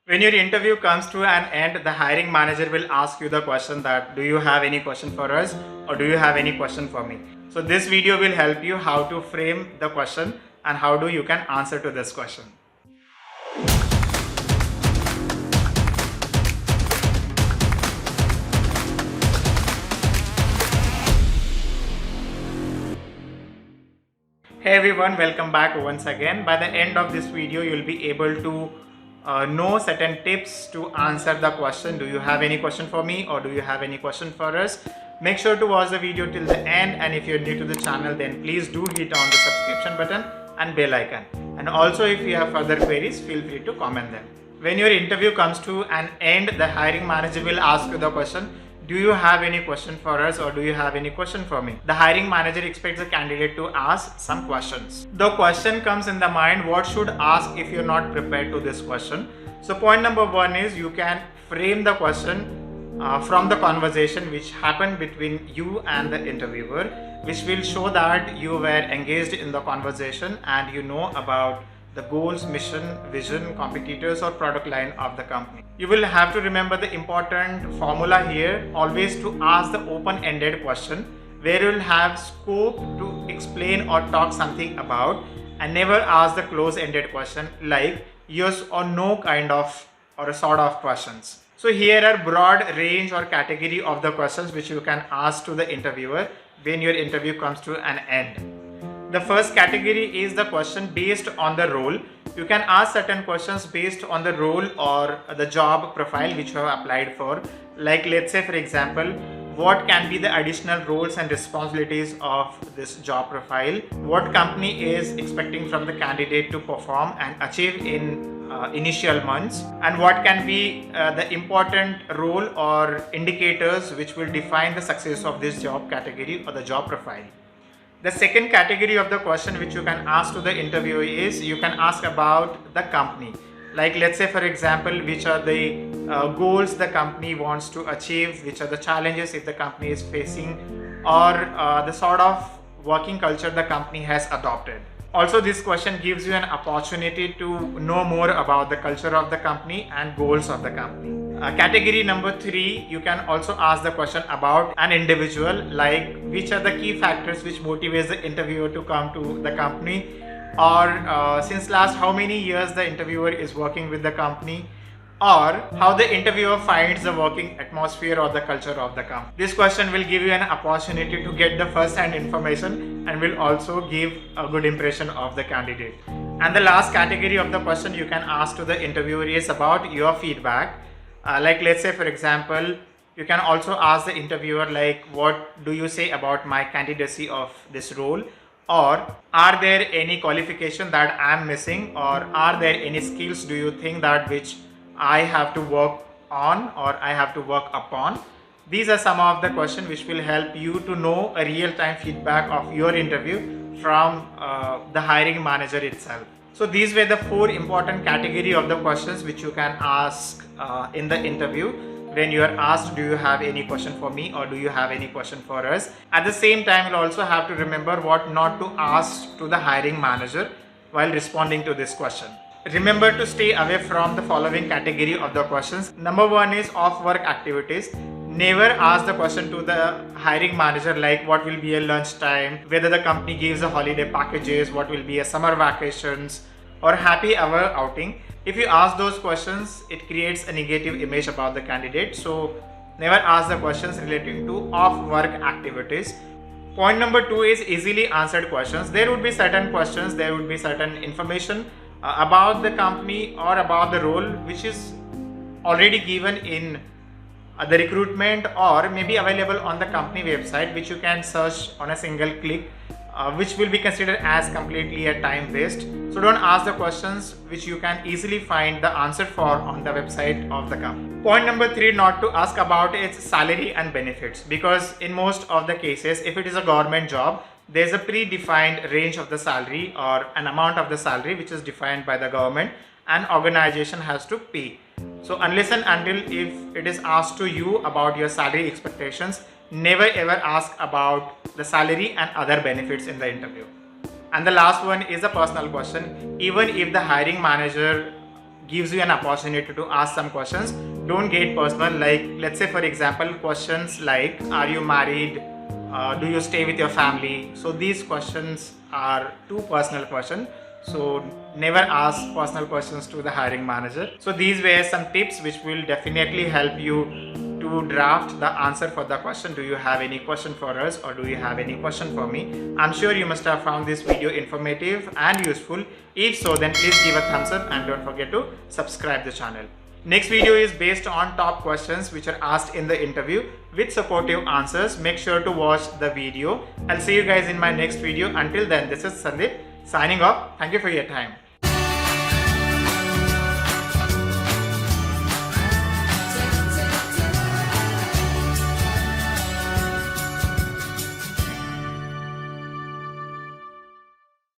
When your interview comes to an end, the hiring manager will ask you the question that, do you have any question for us or do you have any question for me? So this video will help you how to frame the question and how do you can answer to this question. Hey everyone, welcome back once again. By the end of this video, you'll be able to know certain tips to answer the question, do you have any question for me or do you have any question for us? Make sure to watch the video till the end, and if you're new to the channel, then please do hit on the subscription button and bell icon. And also if you have further queries, feel free to comment them. When your interview comes to an end, the hiring manager will ask you the question, do you have any question for us or do you have any question for me? The hiring manager expects the candidate to ask some questions. The question comes in the mind, what should ask if you're not prepared to this question? So point number one is you can frame the question from the conversation which happened between you and the interviewer, which will show that you were engaged in the conversation and you know about the goals, mission, vision, competitors or product line of the company. You will have to remember the important formula here, always to ask the open-ended question where you will have scope to explain or talk something about, and never ask the close-ended question like yes or no kind of or a sort of questions. So here are broad range or category of the questions which you can ask to the interviewer when your interview comes to an end. The first category is the question based on the role. You can ask certain questions based on the role or the job profile which you have applied for. Like let's say for example, what can be the additional roles and responsibilities of this job profile? What company is expecting from the candidate to perform and achieve in initial months? And what can be the important role or indicators which will define the success of this job category or the job profile? The second category of the question which you can ask to the interviewee is you can ask about the company. Like let's say for example, which are the goals the company wants to achieve, which are the challenges if the company is facing, or the sort of working culture the company has adopted. Also, this question gives you an opportunity to know more about the culture of the company and goals of the company. Category number 3, you can also ask the question about an individual, like which are the key factors which motivates the interviewer to come to the company, or since last how many years the interviewer is working with the company, or how the interviewer finds the working atmosphere or the culture of the company. This question will give you an opportunity to get the first-hand information and will also give a good impression of the candidate. And the last category of the question you can ask to the interviewer is about your feedback. Like let's say for example, you can also ask the interviewer like, what do you say about my candidacy of this role? Or are there any qualification that I am missing, or are there any skills do you think that which I have to work on or I have to work upon? These are some of the questions which will help you to know a real-time feedback of your interview from the hiring manager itself. So these were the 4 important category of the questions which you can ask in the interview when you are asked, do you have any question for me or do you have any question for us? At the same time, you'll also have to remember what not to ask to the hiring manager while responding to this question. Remember to stay away from the following category of the questions. Number 1 is off-work activities. Never ask the question to the hiring manager like what will be a lunch time, whether the company gives a holiday packages, what will be a summer vacations or happy hour outing. If you ask those questions, it creates a negative image about the candidate. So never ask the questions relating to off-work activities. Point number 2 is easily answered questions. There would be certain questions, there would be certain information about the company or about the role which is already given in the recruitment or maybe available on the company website, which you can search on a single click, which will be considered as completely a time waste. So don't ask the questions which you can easily find the answer for on the website of the company. Point number 3 not to ask about is salary and benefits, because in most of the cases, if it is a government job, there's a predefined range of the salary or an amount of the salary which is defined by the government and organization has to pay. So unless and until if it is asked to you about your salary expectations, never ever ask about the salary and other benefits in the interview. And the last one is a personal question. Even if the hiring manager gives you an opportunity to ask some questions. Don't get personal. Like, let's say for example, questions like, are you married? Do you stay with your family? So these questions are too personal questions. So never ask personal questions to the hiring manager. So these were some tips which will definitely help you to draft the answer for the question. Do you have any question for us, or do you have any question for me? I'm sure you must have found this video informative and useful. If so, then please give a thumbs up and don't forget to subscribe the channel. Next video is based on top questions which are asked in the interview with supportive answers. Make sure to watch the video. I'll see you guys in my next video. Until then, this is Sandeep signing off. Thank you for your time.